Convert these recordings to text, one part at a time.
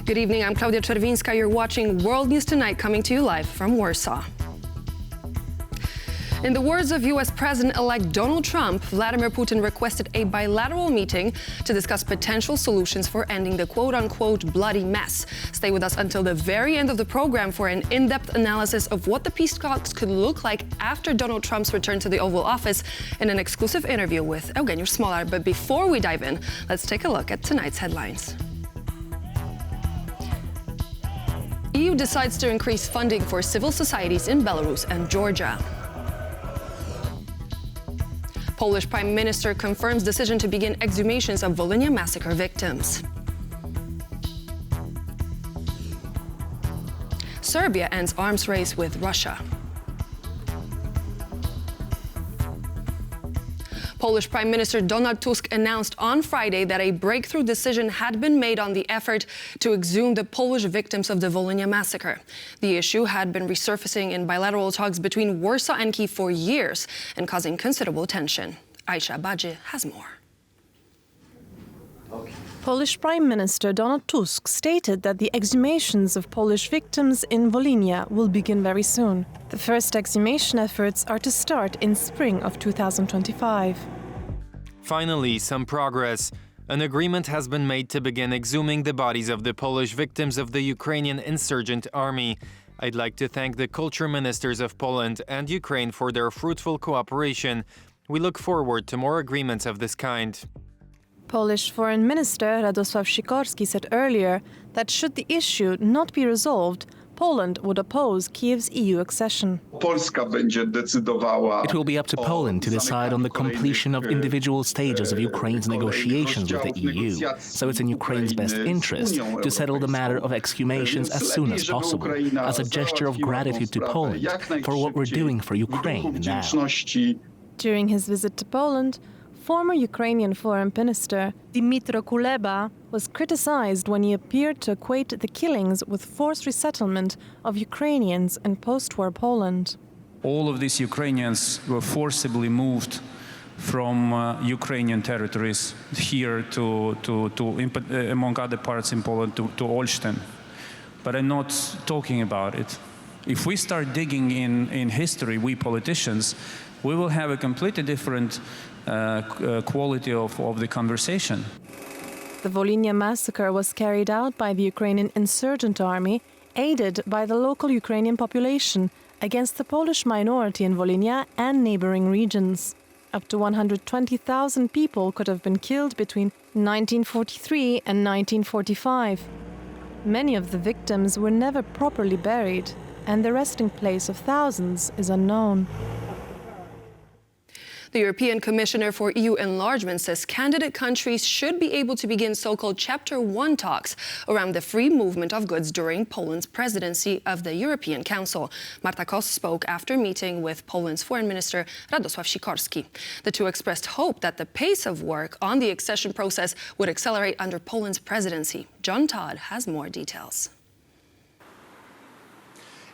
Good evening, I'm Klaudia Czerwińska. You're watching World News Tonight, coming to you live from Warsaw. In the words of U.S. President-elect Donald Trump, Vladimir Putin requested a bilateral meeting to discuss potential solutions for ending the quote-unquote bloody mess. Stay with us until the very end of the program for an in-depth analysis of what the peace talks could look like after Donald Trump's return to the Oval Office in an exclusive interview with Eugeniusz Smolar. But before we dive in, let's take a look at tonight's headlines. EU decides to increase funding for civil societies in Belarus and Georgia. Polish Prime Minister confirms decision to begin exhumations of Volhynia massacre victims. Serbia ends arms race with Russia. Polish Prime Minister Donald Tusk announced on Friday that a breakthrough decision had been made on the effort to exhume the Polish victims of the Volhynia massacre. The issue had been resurfacing in bilateral talks between Warsaw and Kyiv for years and causing considerable tension. Aisha Badji has more. Polish Prime Minister Donald Tusk stated that the exhumations of Polish victims in Volhynia will begin very soon. The first exhumation efforts are to start in spring of 2025. Finally, some progress. An agreement has been made to begin exhuming the bodies of the Polish victims of the Ukrainian insurgent army. I'd like to thank the culture ministers of Poland and Ukraine for their fruitful cooperation. We look forward to more agreements of this kind. Polish Foreign Minister Radosław Sikorski said earlier that should the issue not be resolved, Poland would oppose Kyiv's EU accession. It will be up to Poland to decide on the completion of individual stages of Ukraine's negotiations with the EU, so it's in Ukraine's best interest to settle the matter of exhumations as soon as possible, as a gesture of gratitude to Poland for what we're doing for Ukraine now. During his visit to Poland, former Ukrainian Foreign Minister Dmytro Kuleba was criticized when he appeared to equate the killings with forced resettlement of Ukrainians in post-war Poland. All of these Ukrainians were forcibly moved from Ukrainian territories here among other parts in Poland, to Olsztyn. But I'm not talking about it. If we start digging in history, we politicians, we will have a completely different quality of the conversation. The Volhynia massacre was carried out by the Ukrainian insurgent army, aided by the local Ukrainian population, against the Polish minority in Volhynia and neighboring regions. Up to 120,000 people could have been killed between 1943 and 1945. Many of the victims were never properly buried, and the resting place of thousands is unknown. The European Commissioner for EU Enlargement says candidate countries should be able to begin so-called Chapter 1 talks around the free movement of goods during Poland's presidency of the European Council. Marta Kos spoke after meeting with Poland's Foreign Minister Radosław Sikorski. The two expressed hope that the pace of work on the accession process would accelerate under Poland's presidency. John Todd has more details.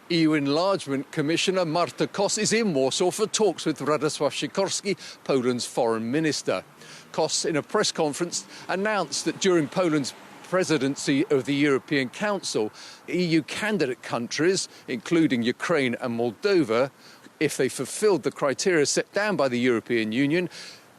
EU Enlargement Commissioner Marta Kos is in Warsaw for talks with Radosław Sikorski, Poland's foreign minister. Kos, in a press conference, announced that during Poland's presidency of the European Council, EU candidate countries, including Ukraine and Moldova, if they fulfilled the criteria set down by the European Union,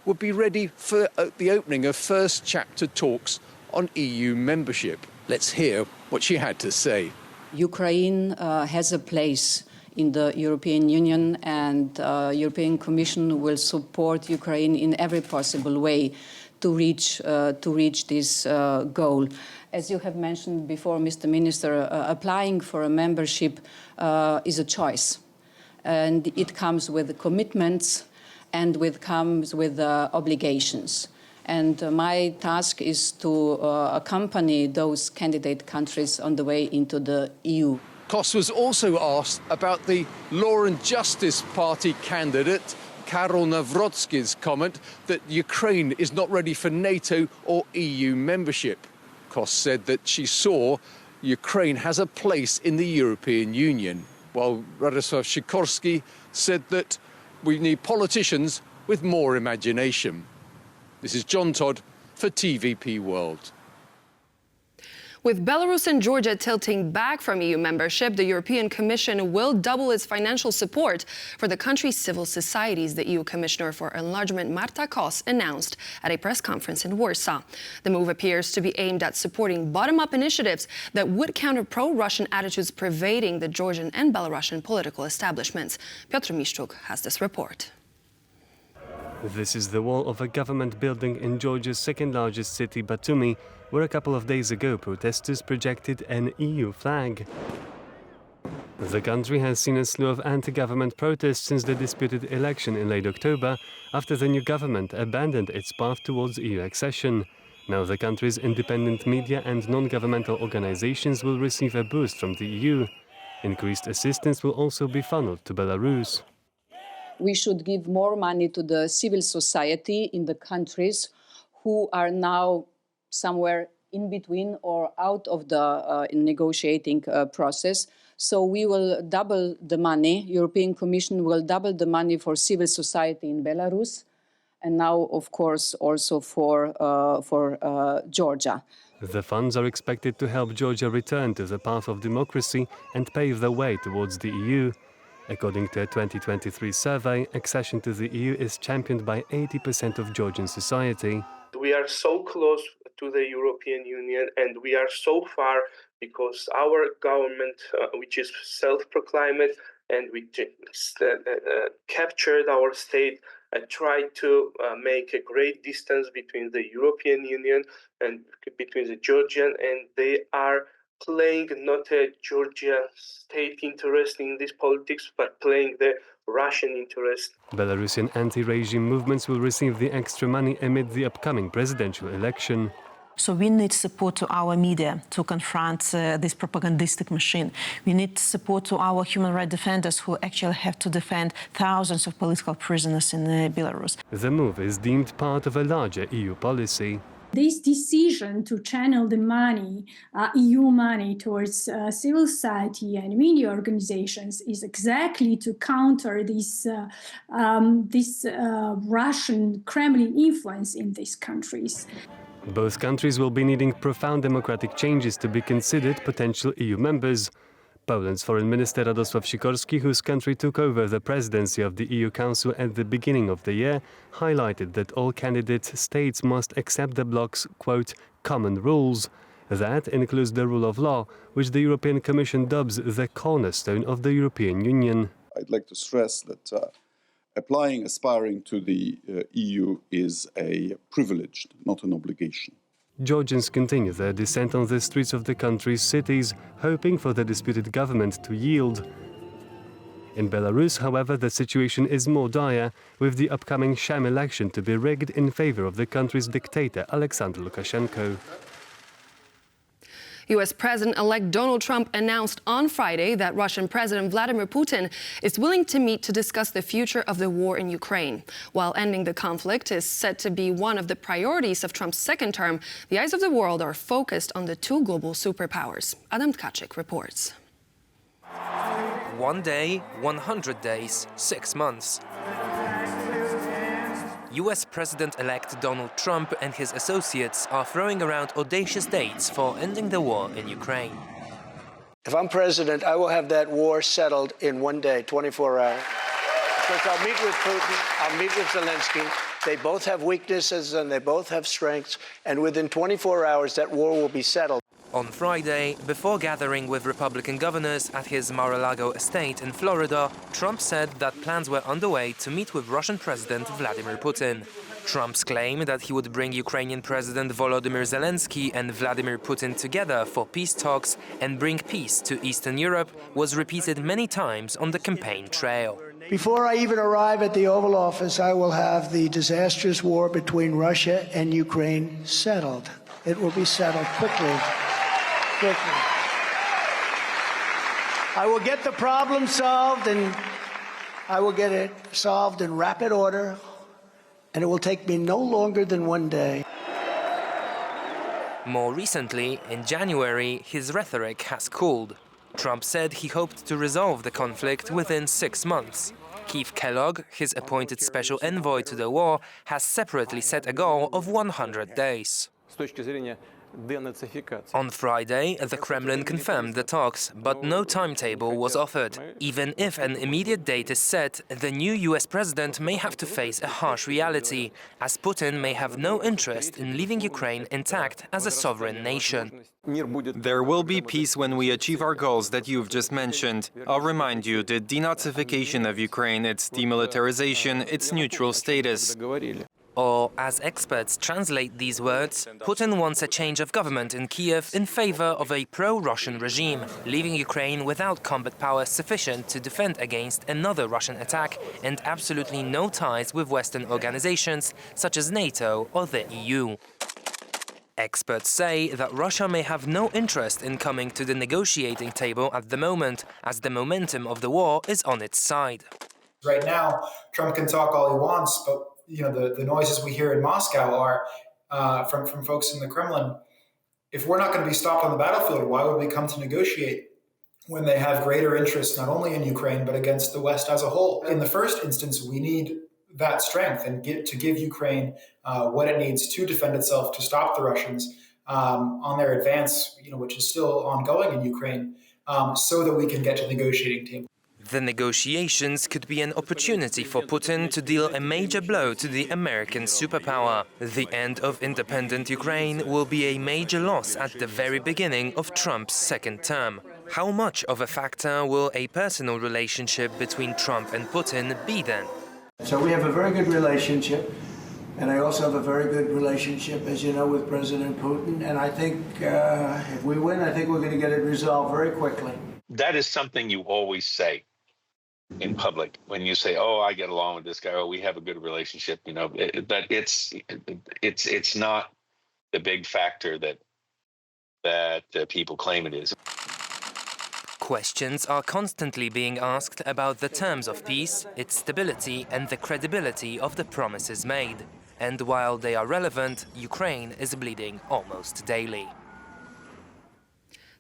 would be ready for the opening of first chapter talks on EU membership. Let's hear what she had to say. Ukraine has a place in the European Union, and European Commission will support Ukraine in every possible way to reach this goal. As you have mentioned before, Mr. Minister, applying for a membership is a choice, and it comes with commitments and comes with obligations. And my task is to accompany those candidate countries on the way into the EU. Kos was also asked about the Law and Justice Party candidate, Karol Nawrocki's comment that Ukraine is not ready for NATO or EU membership. Kos said that she saw Ukraine has a place in the European Union, while Radosław Sikorski said that we need politicians with more imagination. This is John Todd for TVP World. With Belarus and Georgia tilting back from EU membership, the European Commission will double its financial support for the country's civil societies, the EU Commissioner for Enlargement Marta Kos announced at a press conference in Warsaw. The move appears to be aimed at supporting bottom-up initiatives that would counter pro-Russian attitudes pervading the Georgian and Belarusian political establishments. Piotr Miszczuk has this report. This is the wall of a government building in Georgia's second-largest city, Batumi, where a couple of days ago protesters projected an EU flag. The country has seen a slew of anti-government protests since the disputed election in late October, after the new government abandoned its path towards EU accession. Now the country's independent media and non-governmental organizations will receive a boost from the EU. Increased assistance will also be funneled to Belarus. We should give more money to the civil society in the countries who are now somewhere in between or out of the negotiating process. So we will double the money. European Commission will double the money for civil society in Belarus, and now, of course, also for Georgia. The funds are expected to help Georgia return to the path of democracy and pave the way towards the EU. According to a 2023 survey, accession to the EU is championed by 80% of Georgian society. We are so close to the European Union, and we are so far because our government, which is self-proclaimed and which captured our state, tried to make a great distance between the European Union and between the Georgian, and they are playing not a Georgia state interest in this politics, but playing the Russian interest. Belarusian anti-regime movements will receive the extra money amid the upcoming presidential election. So we need support to our media to confront this propagandistic machine. We need support to our human rights defenders who actually have to defend thousands of political prisoners in Belarus. The move is deemed part of a larger EU policy. This decision to channel the money, EU money, towards civil society and media organizations is exactly to counter this Russian Kremlin influence in these countries. Both countries will be needing profound democratic changes to be considered potential EU members. Poland's Foreign Minister Radosław Sikorski, whose country took over the presidency of the EU Council at the beginning of the year, highlighted that all candidate states must accept the bloc's, quote, common rules. That includes the rule of law, which the European Commission dubs the cornerstone of the European Union. I'd like to stress that aspiring to the EU is a privilege, not an obligation. Georgians continue their descent on the streets of the country's cities, hoping for the disputed government to yield. In Belarus, however, the situation is more dire, with the upcoming sham election to be rigged in favor of the country's dictator, Alexander Lukashenko. U.S. President-elect Donald Trump announced on Friday that Russian President Vladimir Putin is willing to meet to discuss the future of the war in Ukraine. While ending the conflict is said to be one of the priorities of Trump's second term, the eyes of the world are focused on the two global superpowers. Adam Tkaczyk reports. 1 day, 100 days, 6 months. US President-elect Donald Trump and his associates are throwing around audacious dates for ending the war in Ukraine. If I'm president, I will have that war settled in 1 day, 24 hours. Because I'll meet with Putin, I'll meet with Zelensky. They both have weaknesses and they both have strengths. And within 24 hours, that war will be settled. On Friday, before gathering with Republican governors at his Mar-a-Lago estate in Florida, Trump said that plans were underway to meet with Russian President Vladimir Putin. Trump's claim that he would bring Ukrainian President Volodymyr Zelensky and Vladimir Putin together for peace talks and bring peace to Eastern Europe was repeated many times on the campaign trail. Before I even arrive at the Oval Office, I will have the disastrous war between Russia and Ukraine settled. It will be settled quickly. I will get the problem solved, and I will get it solved in rapid order, and it will take me no longer than 1 day. More recently, in January, his rhetoric has cooled. Trump said he hoped to resolve the conflict within 6 months. Keith Kellogg, his appointed special envoy to the war, has separately set a goal of 100 days. On Friday, the Kremlin confirmed the talks, but no timetable was offered. Even if an immediate date is set, the new US president may have to face a harsh reality, as Putin may have no interest in leaving Ukraine intact as a sovereign nation. There will be peace when we achieve our goals that you've just mentioned. I'll remind you, the denazification of Ukraine, its demilitarization, its neutral status. Or, as experts translate these words, Putin wants a change of government in Kiev in favor of a pro-Russian regime, leaving Ukraine without combat power sufficient to defend against another Russian attack and absolutely no ties with Western organizations such as NATO or the EU. Experts say that Russia may have no interest in coming to the negotiating table at the moment, as the momentum of the war is on its side. Right now, Trump can talk all he wants, but the noises we hear in Moscow are from folks in the Kremlin. If we're not going to be stopped on the battlefield, why would we come to negotiate when they have greater interest not only in Ukraine but against the West as a whole? In the first instance, we need that strength and to give Ukraine what it needs to defend itself, to stop the Russians on their advance, which is still ongoing in Ukraine, so that we can get to the negotiating table. The negotiations could be an opportunity for Putin to deal a major blow to the American superpower. The end of independent Ukraine will be a major loss at the very beginning of Trump's second term. How much of a factor will a personal relationship between Trump and Putin be then? So we have a very good relationship, and I also have a very good relationship, as you know, with President Putin. And I think if we win, I think we're going to get it resolved very quickly. That is something you always say in public when you say, "Oh, I get along with this guy," "Oh, we have a good relationship," but it's not the big factor that people claim it is. Questions are constantly being asked about the terms of peace, its stability and the credibility of the promises made. And while they are relevant, Ukraine is bleeding almost daily.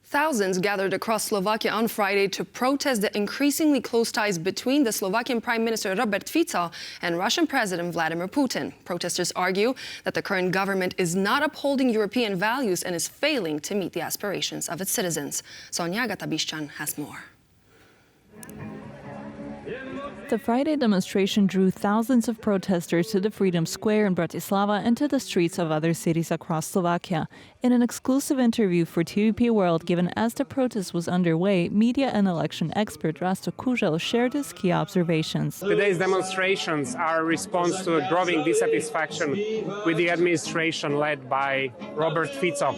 Thousands gathered across Slovakia on Friday to protest the increasingly close ties between the Slovakian Prime Minister Robert Fico and Russian President Vladimir Putin. Protesters argue that the current government is not upholding European values and is failing to meet the aspirations of its citizens. Sonia Gatabishchan has more. The Friday demonstration drew thousands of protesters to the Freedom Square in Bratislava and to the streets of other cities across Slovakia. In an exclusive interview for TVP World given as the protest was underway, media and election expert Rasto Kužel shared his key observations. Today's demonstrations are a response to a growing dissatisfaction with the administration led by Robert Fico.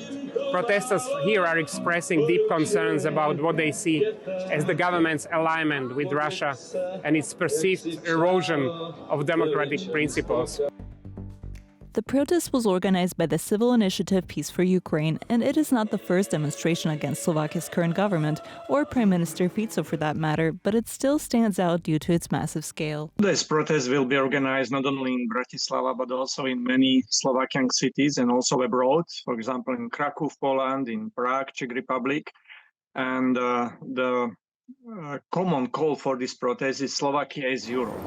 Protesters here are expressing deep concerns about what they see as the government's alignment with Russia and its perceived erosion of democratic principles. The protest was organized by the civil initiative Peace for Ukraine, and it is not the first demonstration against Slovakia's current government, or Prime Minister Fico for that matter, but it still stands out due to its massive scale. This protest will be organized not only in Bratislava, but also in many Slovakian cities and also abroad, for example in Kraków, Poland, in Prague, Czech Republic. And the common call for this protest is Slovakia is Europe.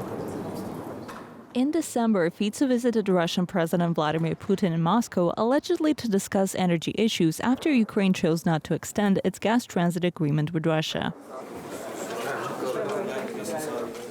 In December, Fico visited Russian President Vladimir Putin in Moscow, allegedly to discuss energy issues after Ukraine chose not to extend its gas transit agreement with Russia.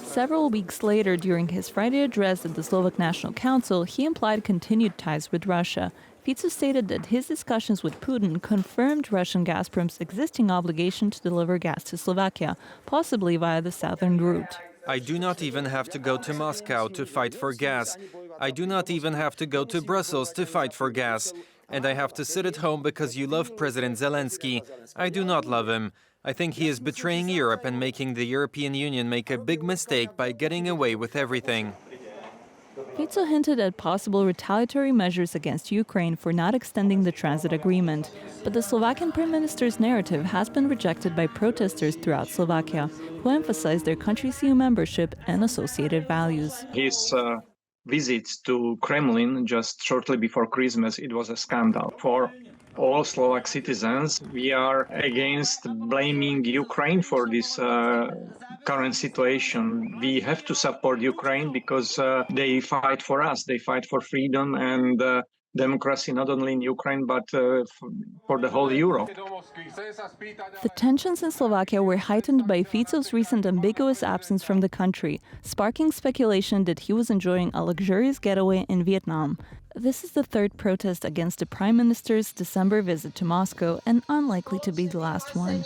Several weeks later, during his Friday address at the Slovak National Council, he implied continued ties with Russia. Fico stated that his discussions with Putin confirmed Russian Gazprom's existing obligation to deliver gas to Slovakia, possibly via the southern route. I do not even have to go to Moscow to fight for gas. I do not even have to go to Brussels to fight for gas. And I have to sit at home because you love President Zelensky. I do not love him. I think he is betraying Europe and making the European Union make a big mistake by getting away with everything. Fico hinted at possible retaliatory measures against Ukraine for not extending the transit agreement. But the Slovakian Prime Minister's narrative has been rejected by protesters throughout Slovakia, who emphasize their country's EU membership and associated values. His visits to Kremlin just shortly before Christmas, it was a scandal. For all Slovak citizens, we are against blaming Ukraine for this current situation. We have to support Ukraine because they fight for us. They fight for freedom and democracy, not only in Ukraine, but for the whole Europe. The tensions in Slovakia were heightened by Fico's recent ambiguous absence from the country, sparking speculation that he was enjoying a luxurious getaway in Vietnam. This is the third protest against the Prime Minister's December visit to Moscow, and unlikely to be the last one.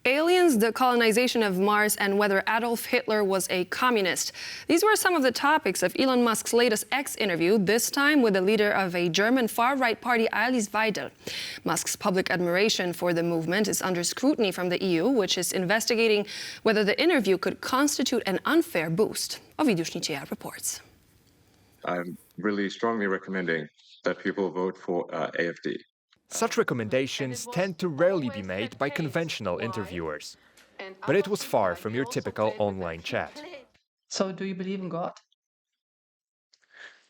Aliens, the colonization of Mars, and whether Adolf Hitler was a communist. These were some of the topics of Elon Musk's latest X interview, this time with the leader of a German far-right party, Alice Weidel. Musk's public admiration for the movement is under scrutiny from the EU, which is investigating whether the interview could constitute an unfair boost. Ovidiusz Nicia reports. I'm really strongly recommending that people vote for AfD. Such recommendations tend to rarely be made by conventional interviewers. But it was far from your typical online chat. So do you believe in God?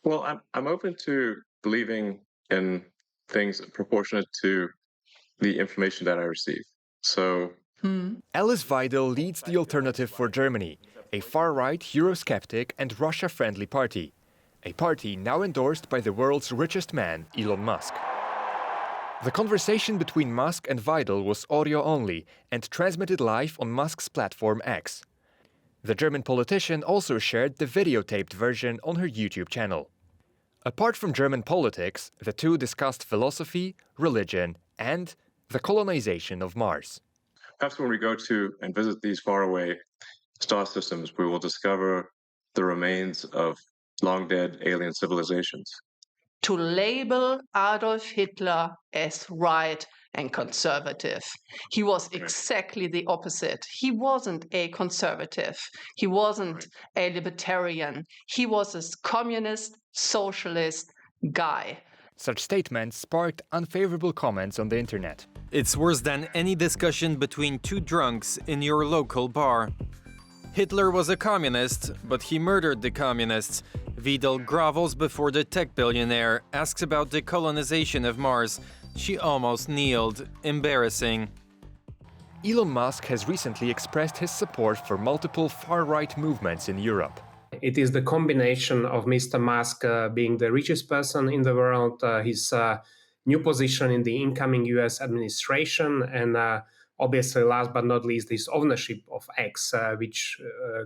Well, I'm open to believing in things proportionate to the information that I receive. So Alice Weidel leads the Alternative for Germany, a far-right, Eurosceptic and Russia-friendly party. A party now endorsed by the world's richest man, Elon Musk. The conversation between Musk and Weidel was audio only and transmitted live on Musk's platform X. The German politician also shared the videotaped version on her YouTube channel. Apart from German politics, the two discussed philosophy, religion, and the colonization of Mars. Perhaps when we go to and visit these faraway star systems, we will discover the remains of long-dead alien civilizations. To label Adolf Hitler as right and conservative. He was exactly the opposite. He wasn't a conservative. He wasn't a libertarian. He was a communist, socialist guy. Such statements sparked unfavorable comments on the internet. It's worse than any discussion between two drunks in your local bar. Hitler was a communist, but he murdered the communists. Weidel grovels before the tech billionaire, asks about the colonization of Mars. She almost kneeled. Embarrassing. Elon Musk has recently expressed his support for multiple far-right movements in Europe. It is the combination of Mr. Musk being the richest person in the world, his new position in the incoming US administration, and obviously, last but not least, his ownership of X, which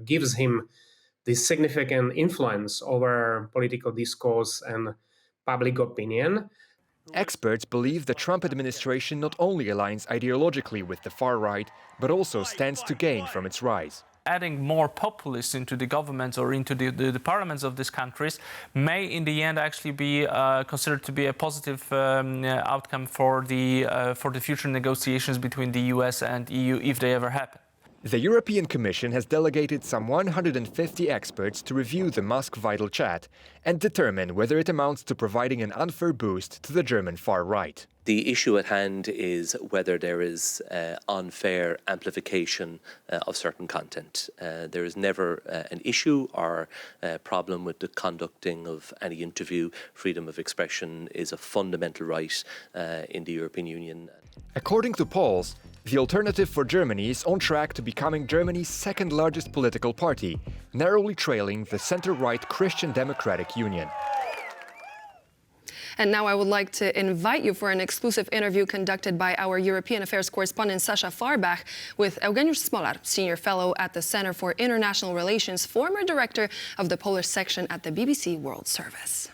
gives him this significant influence over political discourse and public opinion. Experts believe the Trump administration not only aligns ideologically with the far right, but also stands to gain from its rise. Adding more populists into the governments or into the parliaments of these countries may, in the end, actually be considered to be a positive outcome for the future negotiations between the US and EU, if they ever happen. The European Commission has delegated some 150 experts to review the Musk-Weidel chat and determine whether it amounts to providing an unfair boost to the German far right. The issue at hand is whether there is unfair amplification of certain content. There is never an issue or problem with the conducting of any interview. Freedom of expression is a fundamental right in the European Union. According to polls, the Alternative for Germany is on track to becoming Germany's second largest political party, narrowly trailing the center-right Christian Democratic Union. And now I would like to invite you for an exclusive interview conducted by our European Affairs correspondent Sasha Farbach with Eugeniusz Smolar, Senior Fellow at the Center for International Relations, former Director of the Polish section at the BBC World Service.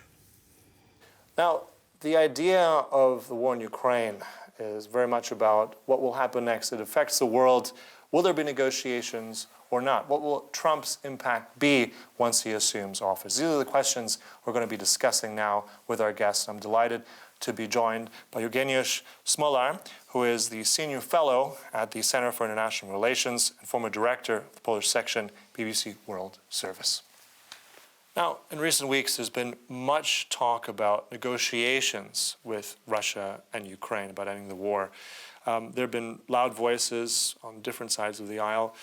Now, the idea of the war in Ukraine is very much about what will happen next. It affects the world. Will there be negotiations or not? What will Trump's impact be once he assumes office? These are the questions we're going to be discussing now with our guests. I'm delighted to be joined by Eugeniusz Smolar, who is the Senior Fellow at the Center for International Relations and former Director of the Polish section, BBC World Service. Now, in recent weeks, there's been much talk about negotiations with Russia and Ukraine about ending the war. There have been loud voices on different sides of the aisle.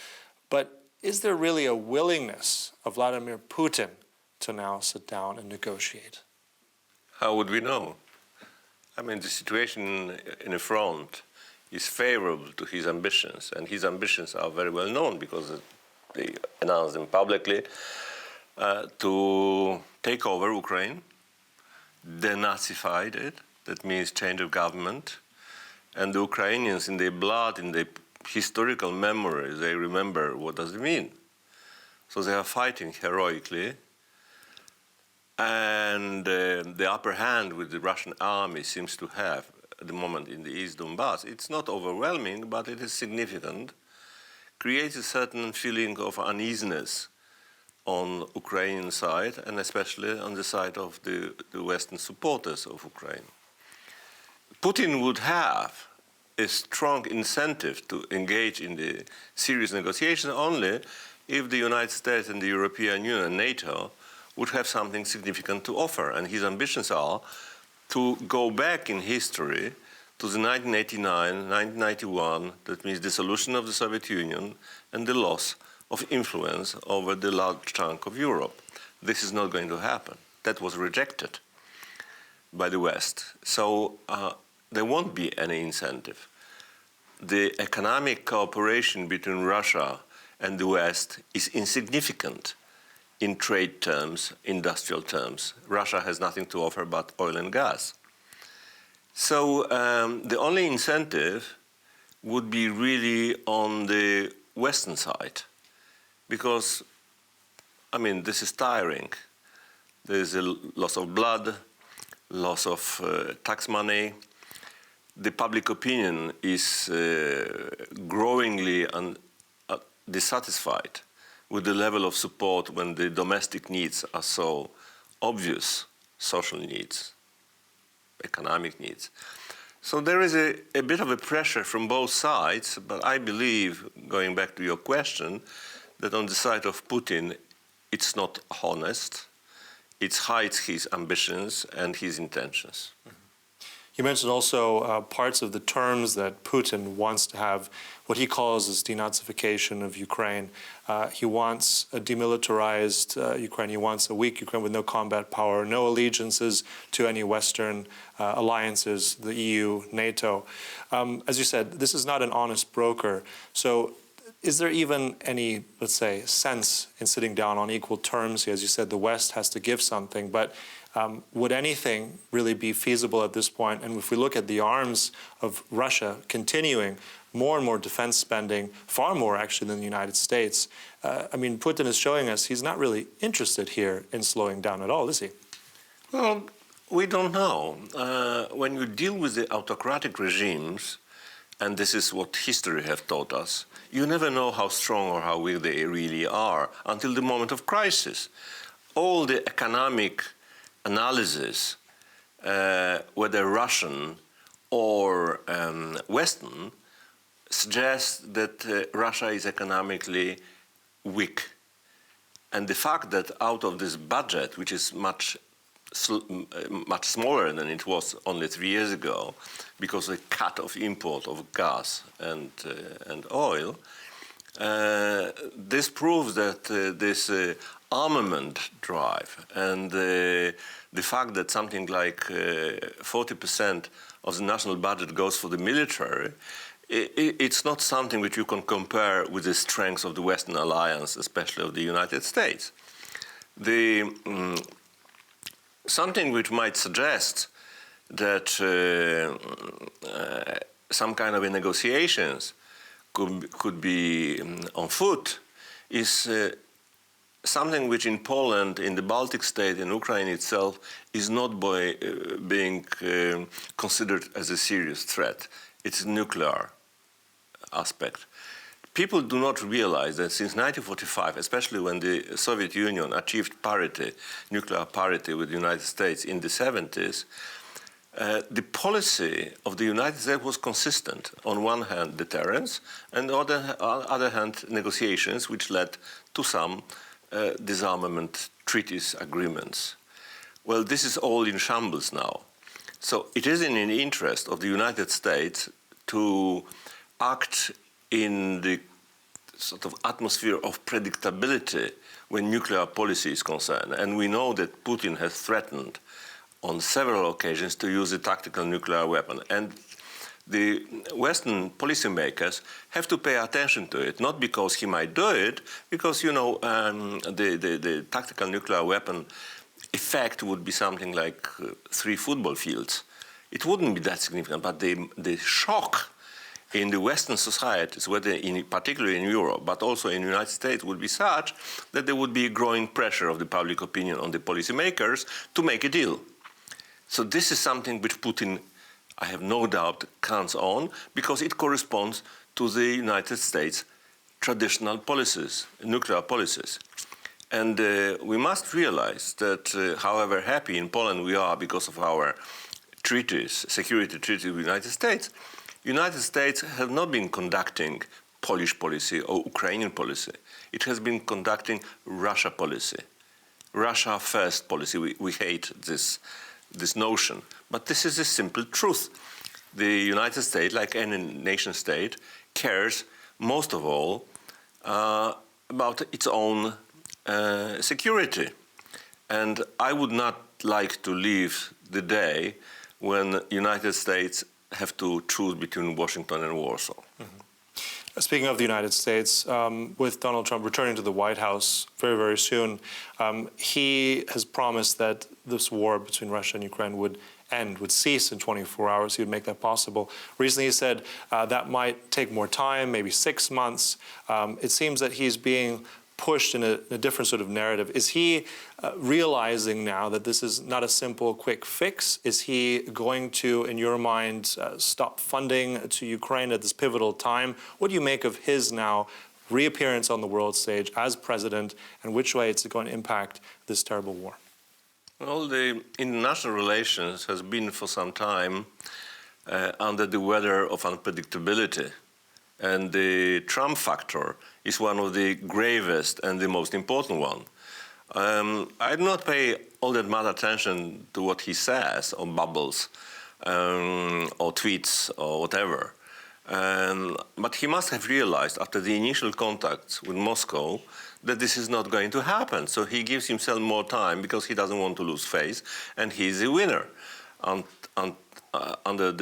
But is there really a willingness of Vladimir Putin to now sit down and negotiate? How would we know? I mean, the situation in the front is favorable to his ambitions, and his ambitions are very well known because they announce them publicly. to take over Ukraine, denazified it, that means change of government, and the Ukrainians in their blood, in their historical memory, they remember what does it mean. So they are fighting heroically, and the upper hand with the Russian army seems to have at the moment in the East Donbass. It's not overwhelming, but it is significant, creates a certain feeling of uneasiness on Ukrainian side, and especially on the side of the Western supporters of Ukraine. Putin would have a strong incentive to engage in the serious negotiations only if the United States and the European Union, NATO, would have something significant to offer. And his ambitions are to go back in history to the 1989, 1991, that means dissolution of the Soviet Union and the loss of influence over the large chunk of Europe. This is not going to happen. That was rejected by the West. So there won't be any incentive. The economic cooperation between Russia and the West is insignificant in trade terms, industrial terms. Russia has nothing to offer but oil and gas. So the only incentive would be really on the Western side, because, I mean, this is tiring. There's a loss of blood, loss of tax money. The public opinion is growingly dissatisfied with the level of support when the domestic needs are so obvious, social needs, economic needs. So there is a bit of a pressure from both sides, but I believe, going back to your question, that on the side of Putin, it's not honest. It hides his ambitions and his intentions. You mentioned also parts of the terms that Putin wants to have, what he calls as denazification of Ukraine. He wants a demilitarized Ukraine. He wants a weak Ukraine with no combat power, no allegiances to any Western alliances, the EU, NATO. As you said, this is not an honest broker. So is there even any, let's say, sense in sitting down on equal terms here? As you said, the West has to give something, but would anything really be feasible at this point? And if we look at the arms of Russia continuing more and more defense spending, far more actually than the United States, I mean, Putin is showing us he's not really interested here in slowing down at all, is he? Well, we don't know. When you deal with the autocratic regimes, and this is what history has taught us, you never know how strong or how weak they really are until the moment of crisis. All the economic analysis, whether Russian or Western, suggests that Russia is economically weak. And the fact that out of this budget, which is much smaller than it was only 3 years ago, because of the cut of import of gas and oil, this proves that this armament drive and the fact that something like 40% of the national budget goes for the military, it's not something which you can compare with the strength of the Western alliance, especially of the United States. Something which might suggest that some kind of negotiations could be on foot is something which in Poland, in the Baltic state, in Ukraine itself, is not being considered as a serious threat. It's a nuclear aspect. People do not realize that since 1945, especially when the Soviet Union achieved parity, nuclear parity with the United States in the 70s, the policy of the United States was consistent. On one hand, deterrence, and on the other hand, negotiations, which led to some disarmament treaties, agreements. Well, this is all in shambles now. So it is in the interest of the United States to act in the sort of atmosphere of predictability when nuclear policy is concerned. And we know that Putin has threatened on several occasions to use a tactical nuclear weapon. And the Western policymakers have to pay attention to it, not because he might do it, because, you know, the tactical nuclear weapon effect would be something like 3 football fields. It wouldn't be that significant, but the shock in the Western societies, whether particularly in Europe, but also in the United States, would be such that there would be growing pressure of the public opinion on the policymakers to make a deal. So this is something which Putin, I have no doubt, counts on, because it corresponds to the United States' traditional policies, nuclear policies. And we must realize that however happy in Poland we are because of our treaties, security treaties with the United States has not been conducting Polish policy or Ukrainian policy. It has been conducting Russia policy, Russia first policy. We hate this notion, but this is a simple truth. The United States, like any nation state, cares most of all about its own security. And I would not like to leave the day when the United States have to choose between Washington and Warsaw. Mm-hmm. Speaking of the United States, with Donald Trump returning to the White House very, very soon, he has promised that this war between Russia and Ukraine would cease in 24 hours. He would make that possible. Recently he said that might take more time, maybe 6 months. It seems that he's being pushed in a different sort of narrative. Is he realizing now that this is not a simple, quick fix? Is he going to, in your mind, stop funding to Ukraine at this pivotal time? What do you make of his now reappearance on the world stage as president, and which way it's going to impact this terrible war? Well, the international relations has been for some time under the weather of unpredictability. And the Trump factor is one of the gravest and the most important one. I do not pay all that much attention to what he says or bubbles or tweets or whatever. But he must have realized after the initial contacts with Moscow that this is not going to happen. So he gives himself more time because he doesn't want to lose face, and he's a winner. Under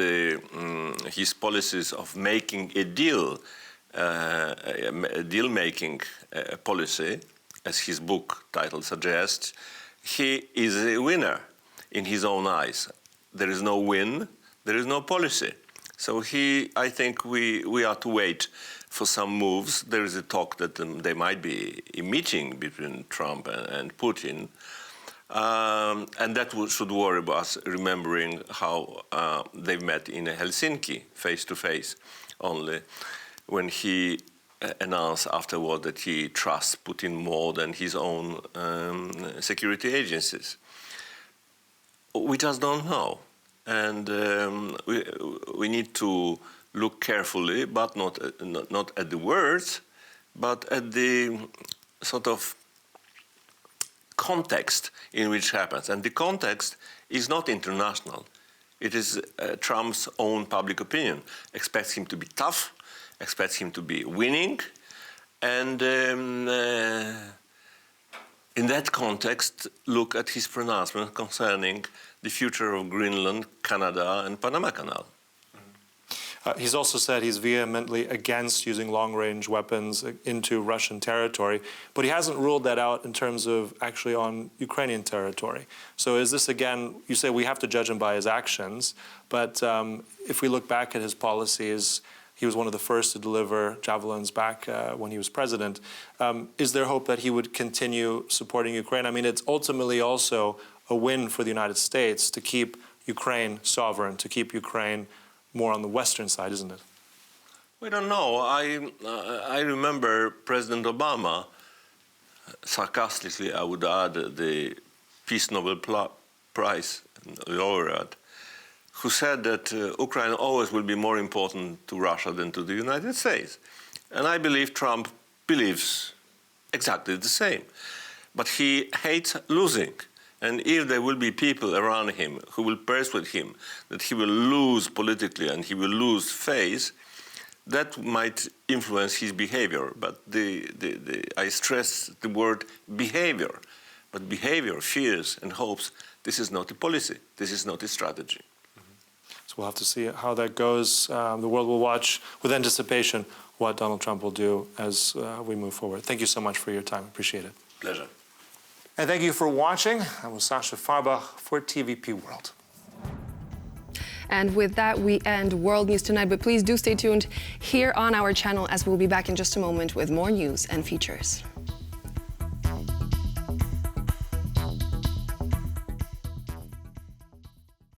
his policies of making a deal-making policy, as his book title suggests, he is a winner in his own eyes. There is no win, there is no policy. So I think we are to wait for some moves. There is a talk that there might be a meeting between Trump and Putin. And that should worry us, remembering how they met in Helsinki, face-to-face, only, when he announced afterward that he trusts Putin more than his own security agencies. We just don't know. And we need to look carefully, but not at the words, but at the sort of context in which happens. And the context is not international. It is Trump's own public opinion. Expects him to be tough, expects him to be winning. And in that context, look at his pronouncement concerning the future of Greenland, Canada, and Panama Canal. He's also said he's vehemently against using long-range weapons into Russian territory, but he hasn't ruled that out in terms of actually on Ukrainian territory. So is this, again, you say we have to judge him by his actions, but if we look back at his policies, he was one of the first to deliver javelins back when he was president. Is there hope that he would continue supporting Ukraine? I mean, it's ultimately also a win for the United States to keep Ukraine sovereign, to keep Ukraine more on the Western side, isn't it? We don't know. I remember President Obama, sarcastically I would add, the Peace Nobel Prize laureate, who said that Ukraine always will be more important to Russia than to the United States. And I believe Trump believes exactly the same. But he hates losing. And if there will be people around him who will persuade him that he will lose politically and he will lose face, that might influence his behavior. But I stress the word behavior. But behavior, fears and hopes, this is not a policy. This is not a strategy. So We'll have to see how that goes. The world will watch with anticipation what Donald Trump will do as we move forward. Thank you so much for your time. Appreciate it. Pleasure. And thank you for watching. That was Sasha Farbach for TVP World. And with that, we end World News Tonight. But please do stay tuned here on our channel, as we'll be back in just a moment with more news and features.